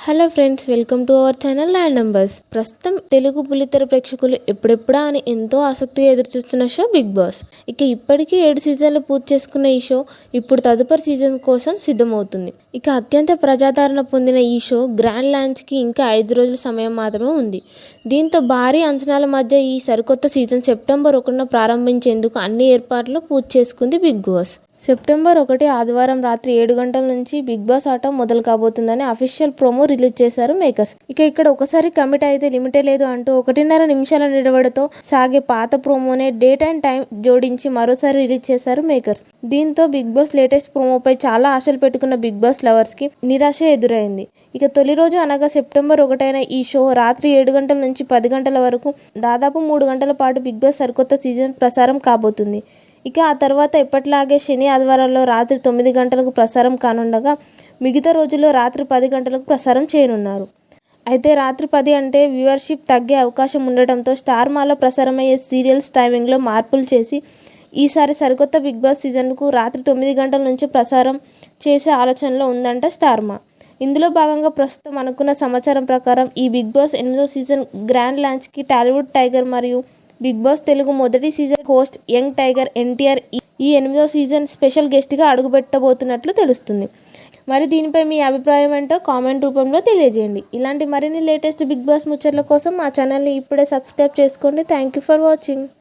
Hello friends, welcome to our channel land numbers. ప్రస్తుతం తెలుగు బుల్లితెర ప్రేక్షకులు ఎప్పుడెప్పుడా అని ఎంతో ఆసక్తిగా ఎదురుచూస్తున్న షో బిగ్ బాస్. ఇప్పటికీ 7 సీజన్లు పూర్తి చేసుకున్న ఈ షో ఇప్పుడు తదుపరి సీజన్ కోసం సిద్ధమవుతుంది. అత్యంత ప్రజాదరణ పొందిన ఈ షో గ్రాండ్ లాంచ్కి ఇంకా 5 రోజుల సమయం మాత్రమే ఉంది. దీంతో భారీ అంచనాల మధ్య ఈ సరికొత్త సీజన్ సెప్టెంబర్ 1న ప్రారంభించేందుకు అన్ని ఏర్పాట్లు పూర్తి చేసుకుంది బిగ్ బాస్. సెప్టెంబర్ 1 ఆదివారం రాత్రి 7 గంటల నుంచి బిగ్ బాస్ ఆట మొదలు కాబోతుందని అఫీషియల్ ప్రోమో రిలీజ్ చేశారు మేకర్స్. ఇక్కడ ఒకసారి కమిట్ అయితే లిమిటే లేదు అంటూ 1.5 నిమిషాల నిలబడతో సాగే పాత ప్రోమోనే డేట్ అండ్ టైం జోడించి మరోసారి రిలీజ్ చేశారు మేకర్స్. దీంతో బిగ్ బాస్ లేటెస్ట్ ప్రోమోపై చాలా ఆశలు పెట్టుకున్న బిగ్ బాస్ లవర్స్ కి నిరాశ ఎదురైంది. తొలి రోజు అనగా సెప్టెంబర్ 1 ఈ షో రాత్రి 7 గంటల నుంచి 10 గంటల వరకు దాదాపు 3 గంటల పాటు బిగ్ బాస్ సరికొత్త సీజన్ ప్రసారం కాబోతుంది. ఆ తర్వాత ఎప్పటిలాగే శని ఆదివారాల్లో రాత్రి 9 గంటలకు ప్రసారం కానుండగా మిగతా రోజుల్లో రాత్రి 10 గంటలకు ప్రసారం చేయనున్నారు. రాత్రి 10 అంటే వ్యూవర్షిప్ తగ్గే అవకాశం ఉండటంతో స్టార్ మాలో ప్రసారమయ్యే సీరియల్స్ టైమింగ్లో మార్పులు చేసి ఈసారి సరికొత్త బిగ్ బాస్ సీజన్కు రాత్రి 9 గంటల నుంచి ప్రసారం చేసే ఆలోచనలో ఉందంట స్టార్ మా. ఇందులో భాగంగా ప్రస్తుతం అనుకున్న సమాచారం ప్రకారం ఈ బిగ్ బాస్ 8వ సీజన్ గ్రాండ్ లాంచ్కి టాలీవుడ్ టైగర్ మరియు బిగ్ బాస్ తెలుగు మొదటి season host young tiger NTR ఈ 8వ సీజన్ స్పెషల్ గెస్ట్గా అడుగుపెట్టబోతున్నట్లు తెలుస్తుంది. మరి దీనిపై మీ అభిప్రాయం ఏంటో కామెంట్ రూపంలో తెలియజేయండి. ఇలాంటి మరిన్ని లేటెస్ట్ బిగ్ బాస్ ముచ్చట్ల కోసం మా ఛానల్ని ఇప్పుడే సబ్స్క్రైబ్ చేసుకోండి. Thank you for watching.